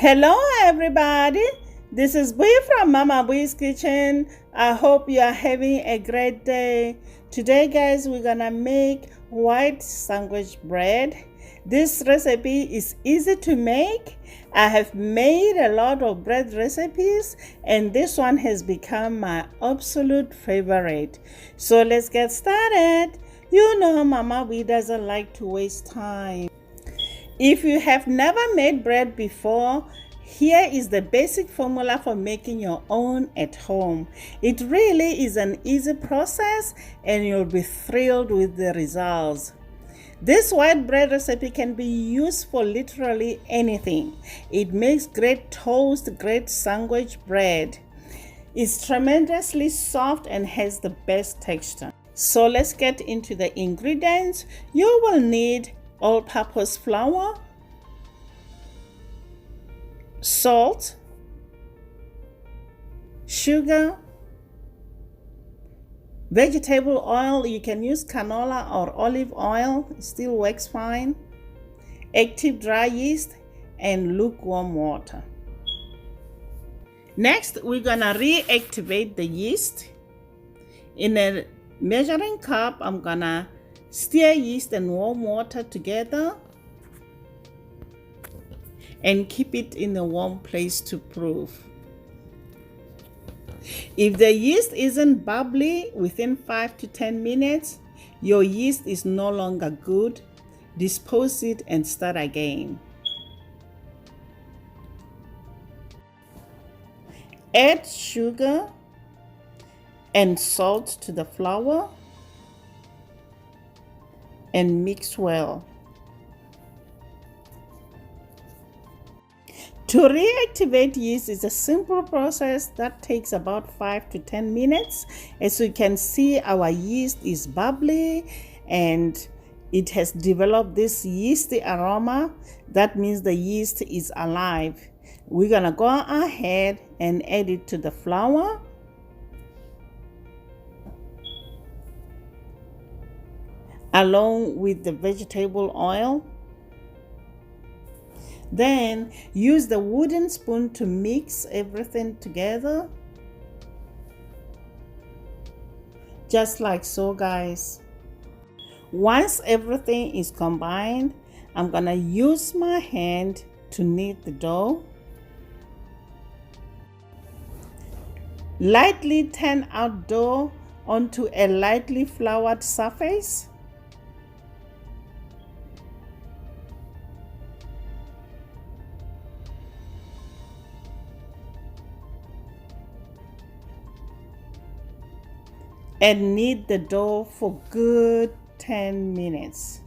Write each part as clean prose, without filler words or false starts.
Hello everybody, this is Bui from Mama Bui's Kitchen. I hope you are having a great day. Today guys, we're gonna make white sandwich bread. This recipe is easy to make. I have made a lot of bread recipes and this one has become my absolute favorite. So let's get started. You know Mama Bui doesn't like to waste time. If you have never made bread before, here is the basic formula for making your own at home. It really is an easy process and you'll be thrilled with the results. This white bread recipe can be used for literally anything. It makes great toast, great sandwich bread. It's tremendously soft and has the best texture. So let's get into the ingredients. You will need all-purpose flour, salt, sugar, vegetable oil. You can use canola or olive oil, it still works fine, active dry yeast, and lukewarm water. Next, we're gonna reactivate the yeast. In a measuring cup, I'm gonna stir yeast and warm water together and keep it in a warm place to proof. If the yeast isn't bubbly within 5 to 10 minutes, your yeast is no longer good. Dispose it and start again. Add sugar and salt to the flour and mix well. To reactivate yeast is a simple process that takes about 5 to 10 minutes. As you can see, our yeast is bubbly and it has developed this yeasty aroma. That means the yeast is alive. We're gonna go ahead and add it to the flour. Along with the vegetable oil. Then use the wooden spoon to mix everything together. Just like so, guys. Once everything is combined, I'm gonna use my hand to knead the dough. Lightly turn out dough onto a lightly floured surface. And knead the dough for good 10 minutes.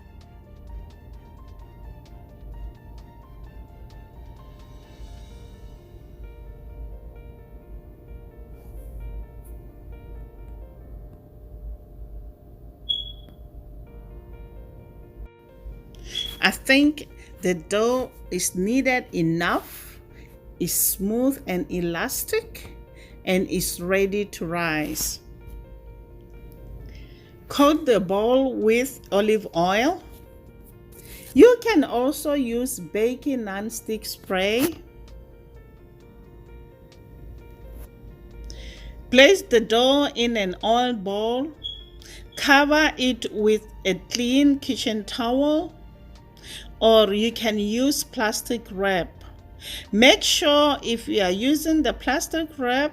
I think the dough is kneaded enough, is smooth and elastic, and is ready to rise. Coat the bowl with olive oil. You can also use baking non-stick spray. Place the dough in an oil bowl. Cover it with a clean kitchen towel, or you can use plastic wrap. Make sure if you are using the plastic wrap,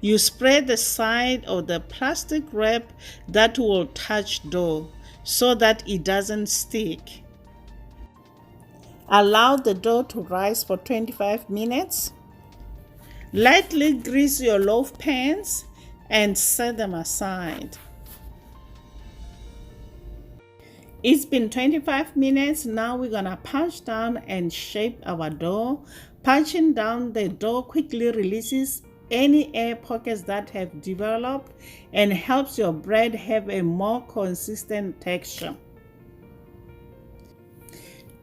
you spread the side of the plastic wrap that will touch dough so that it doesn't stick. Allow the dough to rise for 25 minutes. Lightly grease your loaf pans and set them aside. It's been 25 minutes. Now we're gonna punch down and shape our dough. Punching down the dough quickly releases any air pockets that have developed and helps your bread have a more consistent texture.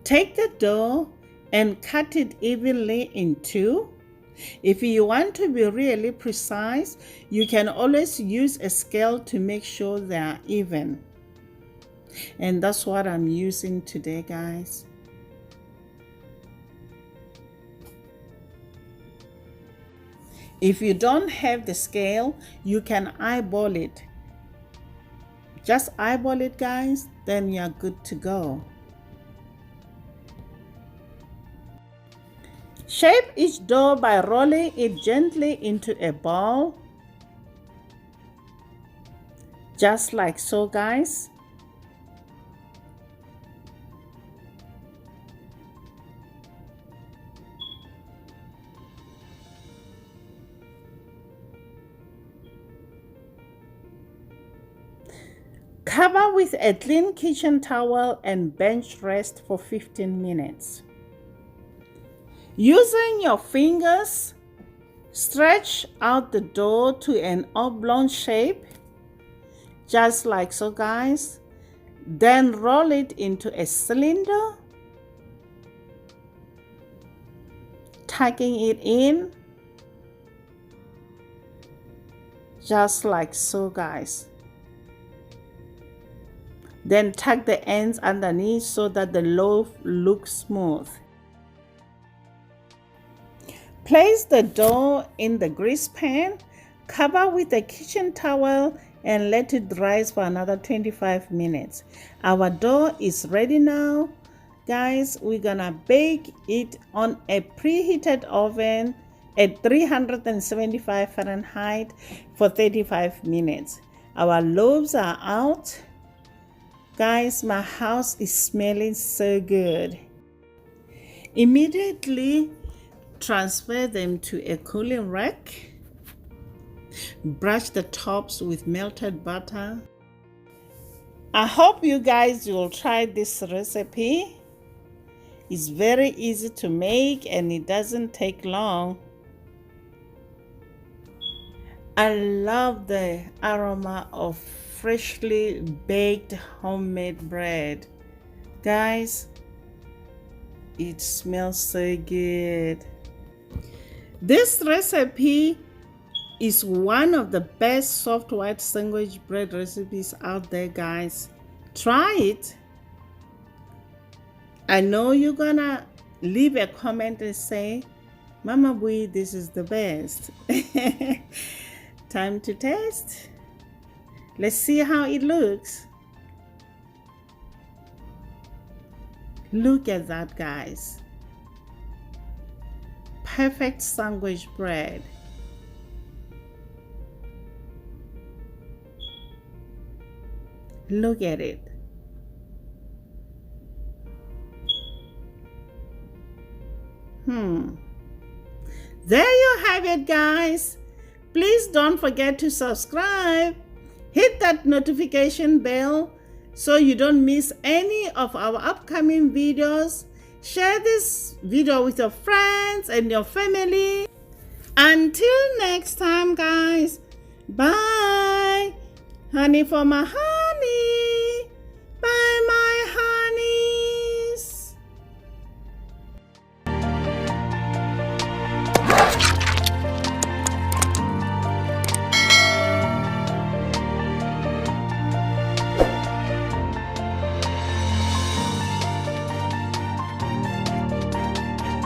Take the dough and cut it evenly in two. If you want to be really precise, you can always use a scale to make sure they are even. And that's what I'm using today, guys. If you don't have the scale, you can eyeball it. Just eyeball it, guys, then you're good to go. Shape each dough by rolling it gently into a ball. Just like so, guys. Cover with a clean kitchen towel and bench rest for 15 minutes. Using your fingers, stretch out the dough to an oblong shape, just like so, guys. Then roll it into a cylinder, tucking it in, just like so, guys. Then tuck the ends underneath so that the loaf looks smooth. Place the dough in the grease pan, cover with a kitchen towel and let it rise for another 25 minutes. Our dough is ready now. Guys, we're gonna bake it on a preheated oven at 375 Fahrenheit for 35 minutes. Our loaves are out. Guys, my house is smelling so good. Immediately transfer them to a cooling rack. Brush the tops with melted butter. I hope you guys will try this recipe. It's very easy to make and it doesn't take long. I love the aroma of freshly baked homemade bread. Guys, it smells so good. This recipe is one of the best soft white sandwich bread recipes out there, guys. Try it. I know you're gonna leave a comment and say, Mama Bui, this is the best. Time to taste. Let's see how it looks. Look at that, guys. Perfect sandwich bread. Look at it. There you have it, guys. Please don't forget to subscribe. Hit that notification bell so you don't miss any of our upcoming videos. Share this video with your friends and your family. Until next time, guys. Bye. Honey for my heart.